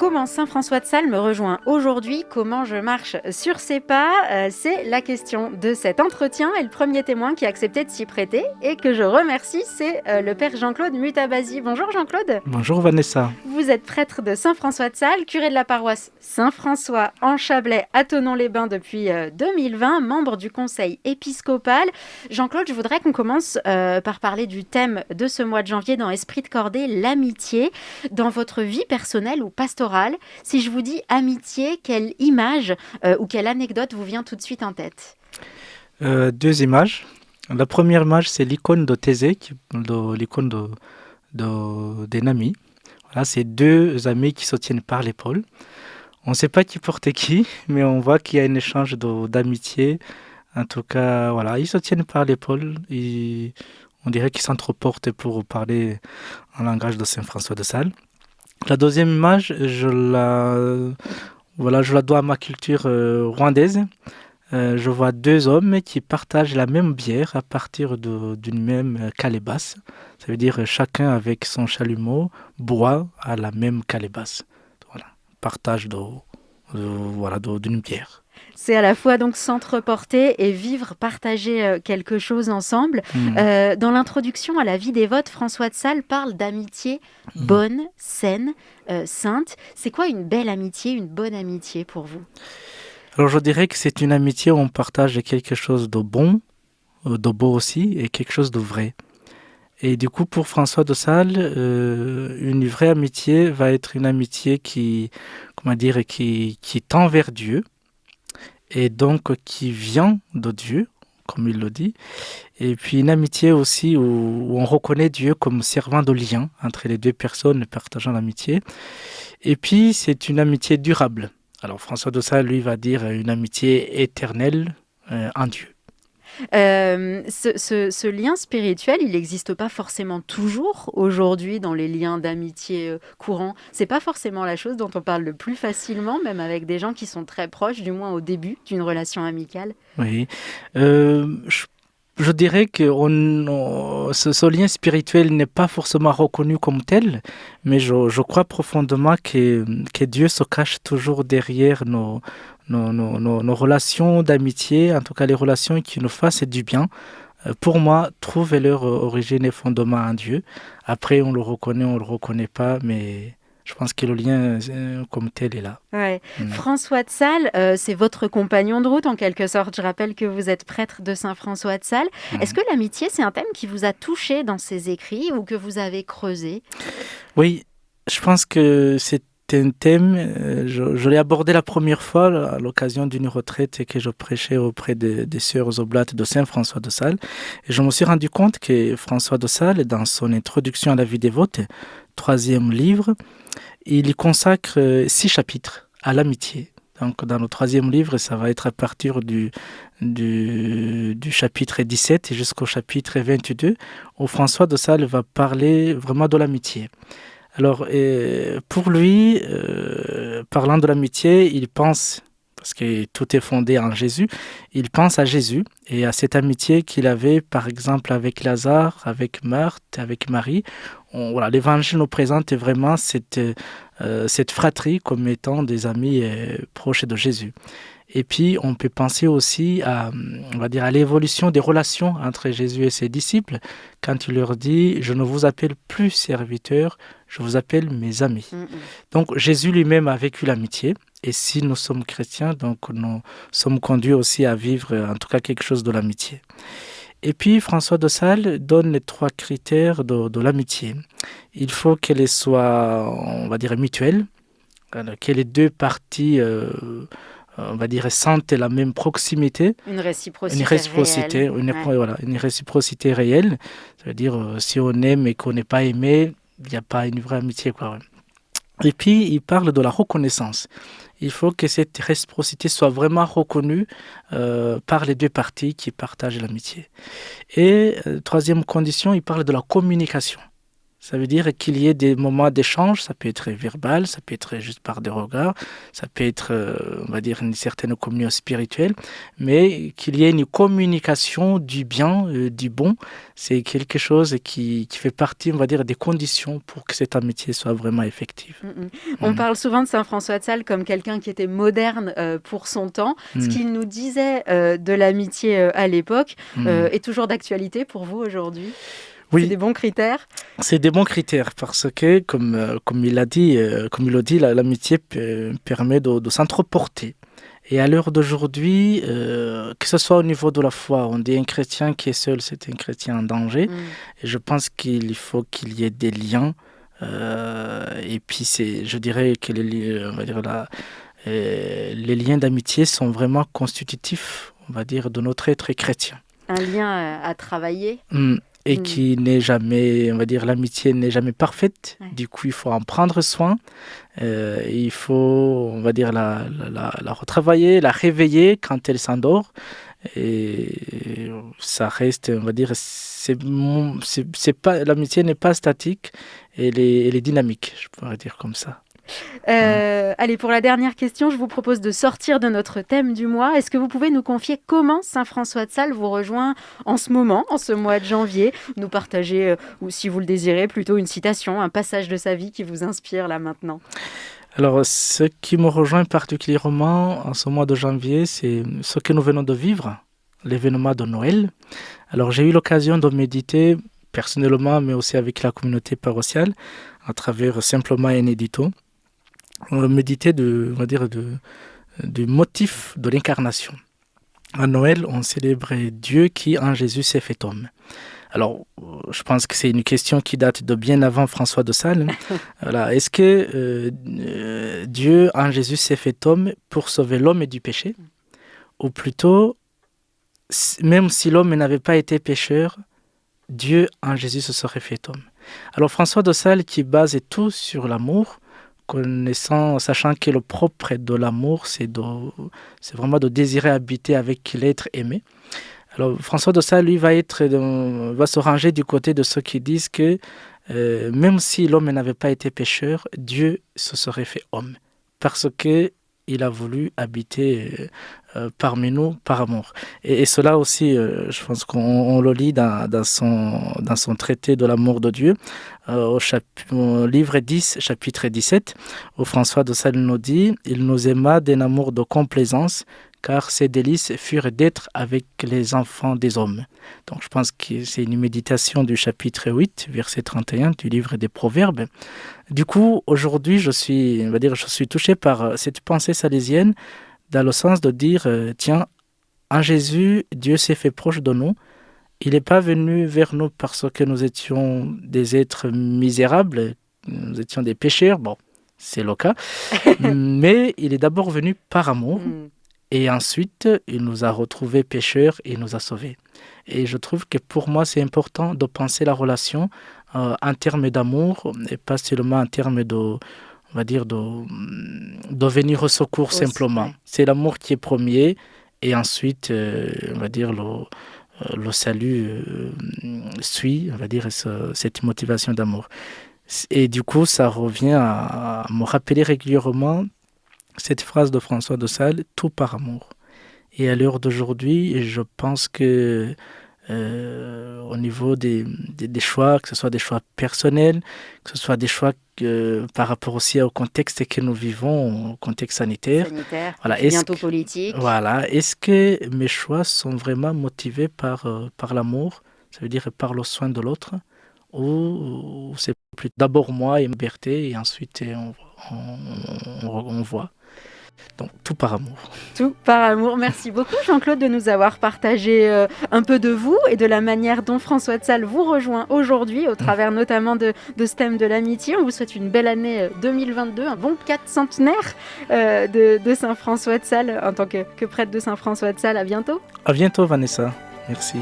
Comment Saint François de Sales me rejoint aujourd'hui? Comment je marche sur ses pas? C'est la question de cet entretien et le premier témoin qui a accepté de s'y prêter et que je remercie, c'est le père Jean-Claude Mutabazi. Bonjour Jean-Claude. Bonjour Vanessa. Vous êtes prêtre de Saint François de Sales, curé de la paroisse Saint-François en Chablais à Thonon-les-Bains depuis 2020, membre du conseil épiscopal. Jean-Claude, je voudrais qu'on commence par parler du thème de ce mois de janvier dans Esprit de Cordée, l'amitié. Dans votre vie personnelle ou pastorale, si je vous dis amitié, quelle image ou quelle anecdote vous vient tout de suite en tête? Deux images. La première image, c'est l'icône de Thésée, l'icône d'un ami. Voilà, c'est deux amis qui se tiennent par l'épaule. On ne sait pas qui porte qui, mais on voit qu'il y a un échange d'amitié. En tout cas, voilà, ils se tiennent par l'épaule. On dirait qu'ils s'entreportent pour parler en langage de Saint François de Sales. La deuxième image, je la dois à ma culture rwandaise. Je vois deux hommes qui partagent la même bière à partir d'une même calebasse. Ça veut dire chacun avec son chalumeau boit à la même calebasse. Voilà, partage d'une bière. C'est à la fois donc s'entreporter et vivre, partager quelque chose ensemble. Dans l'introduction à la vie dévote, François de Sales parle d'amitié bonne, saine, sainte. C'est quoi une belle amitié, une bonne amitié pour vous? Alors je dirais que c'est une amitié où on partage quelque chose de bon, de beau aussi, et quelque chose de vrai. Et du coup, pour François de Sales, une vraie amitié va être une amitié qui tend vers Dieu, et donc qui vient de Dieu, comme il le dit. Et puis une amitié aussi où on reconnaît Dieu comme servant de lien entre les deux personnes partageant l'amitié. Et puis c'est une amitié durable. Alors François de Sales, lui, va dire une amitié éternelle en Dieu. Ce lien spirituel, il n'existe pas forcément toujours aujourd'hui dans les liens d'amitié courants. C'est pas forcément la chose dont on parle le plus facilement, même avec des gens qui sont très proches, du moins au début d'une relation amicale. Oui, je dirais que ce lien spirituel n'est pas forcément reconnu comme tel, mais je crois profondément que Dieu se cache toujours derrière nos relations d'amitié, en tout cas les relations qui nous fassent du bien. Pour moi, trouver leur origine et fondement en Dieu. Après, on le reconnaît pas, mais je pense que le lien comme tel est là. Ouais. François de Sales, c'est votre compagnon de route en quelque sorte. Je rappelle que vous êtes prêtre de Saint François de Sales. Est-ce que l'amitié, c'est un thème qui vous a touché dans ses écrits ou que vous avez creusé? Oui, je pense que c'est un thème, je l'ai abordé la première fois à l'occasion d'une retraite que je prêchais auprès des sœurs oblates de Saint François de Sales. Et je me suis rendu compte que François de Sales, dans son introduction à la vie dévote, 3e livre, il y consacre 6 chapitres à l'amitié. Donc dans le 3e livre, ça va être à partir du chapitre 17 jusqu'au chapitre 22, où François de Sales va parler vraiment de l'amitié. Alors, pour lui, parlant de l'amitié, il pense, parce que tout est fondé en Jésus, il pense à Jésus et à cette amitié qu'il avait, par exemple, avec Lazare, avec Marthe, avec Marie. L'Évangile nous présente vraiment cette fratrie comme étant des amis proches de Jésus. Et puis, on peut penser aussi à l'évolution des relations entre Jésus et ses disciples, quand il leur dit « Je ne vous appelle plus serviteurs, je vous appelle mes amis ». Donc, Jésus lui-même a vécu l'amitié. Et si nous sommes chrétiens, donc nous sommes conduits aussi à vivre, en tout cas, quelque chose de l'amitié. Et puis, François de Sales donne les 3 critères de l'amitié. Il faut qu'elle soit, mutuelle, que les deux parties sentent la même proximité. Une réciprocité réelle. Une réciprocité réelle. Ça veut dire, si on aime et qu'on n'est pas aimé, il n'y a pas une vraie amitié, quoi. Et puis, il parle de la reconnaissance. Il faut que cette réciprocité soit vraiment reconnue par les deux parties qui partagent l'amitié. Et 3e condition, il parle de la communication. Ça veut dire qu'il y ait des moments d'échange, ça peut être verbal, ça peut être juste par des regards, ça peut être, on va dire, une certaine communion spirituelle, mais qu'il y ait une communication du bien, du bon, c'est quelque chose qui fait partie, on va dire, des conditions pour que cette amitié soit vraiment effective. On parle souvent de Saint François de Sales comme quelqu'un qui était moderne pour son temps. Ce qu'il nous disait de l'amitié à l'époque est toujours d'actualité pour vous aujourd'hui? Oui, c'est des bons critères? C'est des bons critères parce que, comme il a dit, comme il le dit, l'amitié permet de s'entreporter. Et à l'heure d'aujourd'hui, que ce soit au niveau de la foi, on dit un chrétien qui est seul, c'est un chrétien en danger. Et je pense qu'il faut qu'il y ait des liens. Et puis, je dirais que on va dire les liens d'amitié sont vraiment constitutifs, on va dire, de notre être chrétien. Un lien à travailler. Et qui n'est jamais, on va dire, l'amitié n'est jamais parfaite. Ouais. Du coup, il faut en prendre soin. Il faut, on va dire, la retravailler, la réveiller quand elle s'endort. Et ça reste, on va dire, c'est pas, l'amitié n'est pas statique, elle est dynamique, je pourrais dire comme ça. Allez, pour la dernière question, je vous propose de sortir de notre thème du mois. Est-ce que vous pouvez nous confier comment Saint François de Sales vous rejoint en ce moment, en ce mois de janvier? Nous partager, ou si vous le désirez, plutôt une citation, un passage de sa vie qui vous inspire là maintenant. Alors, ce qui me rejoint particulièrement en ce mois de janvier, c'est ce que nous venons de vivre, l'événement de Noël. Alors, j'ai eu l'occasion de méditer personnellement, mais aussi avec la communauté paroissiale, à travers simplement un édito. On va méditer du motif de l'incarnation. À Noël, on célèbre Dieu qui, en Jésus, s'est fait homme. Alors, je pense que c'est une question qui date de bien avant François de Sales. Voilà. Est-ce que Dieu, en Jésus, s'est fait homme pour sauver l'homme du péché? Ou plutôt, même si l'homme n'avait pas été pécheur, Dieu, en Jésus, se serait fait homme. Alors, François de Sales, qui base tout sur l'amour, sachant que le propre de l'amour, c'est vraiment de désirer habiter avec l'être aimé. Alors, François de Sales, lui, va se ranger du côté de ceux qui disent que même si l'homme n'avait pas été pécheur, Dieu se serait fait homme, parce qu'il a voulu habiter parmi nous par amour. Et cela aussi, je pense qu'on le lit dans son traité de l'amour de Dieu, au livre 10, chapitre 17, où François de Sales nous dit « Il nous aima d'un amour de complaisance, car ses délices furent d'être avec les enfants des hommes. » Donc je pense que c'est une méditation du chapitre 8, verset 31 du livre des Proverbes. Du coup, aujourd'hui, je suis touché par cette pensée salésienne, dans le sens de dire, tiens, en Jésus, Dieu s'est fait proche de nous. Il n'est pas venu vers nous parce que nous étions des êtres misérables, nous étions des pécheurs, bon, c'est le cas, mais il est d'abord venu par amour. Et ensuite, il nous a retrouvés pécheurs et il nous a sauvés. Et je trouve que pour moi, c'est important de penser la relation en termes d'amour et pas seulement en termes de venir au secours aussi, simplement. Ouais. C'est l'amour qui est premier et ensuite, on va dire, le salut suit, on va dire, cette motivation d'amour. Et du coup, ça revient à me rappeler régulièrement cette phrase de François de Sales, tout par amour. Et à l'heure d'aujourd'hui, je pense que au niveau des choix, que ce soit des choix personnels, que ce soit des choix par rapport aussi au contexte que nous vivons, au contexte sanitaire, voilà, bientôt politique. Voilà, est-ce que mes choix sont vraiment motivés par l'amour, ça veut dire par le soin de l'autre, ou c'est plutôt d'abord moi et ma liberté, et ensuite on voit. Donc, tout par amour. Tout par amour. Merci beaucoup, Jean-Claude, de nous avoir partagé un peu de vous et de la manière dont François de Sales vous rejoint aujourd'hui, au travers notamment de ce thème de l'amitié. On vous souhaite une belle année 2022, un bon 4 centenaire de Saint-François de Sales, en tant que prêtre de Saint-François de Sales. À bientôt. À bientôt, Vanessa. Merci.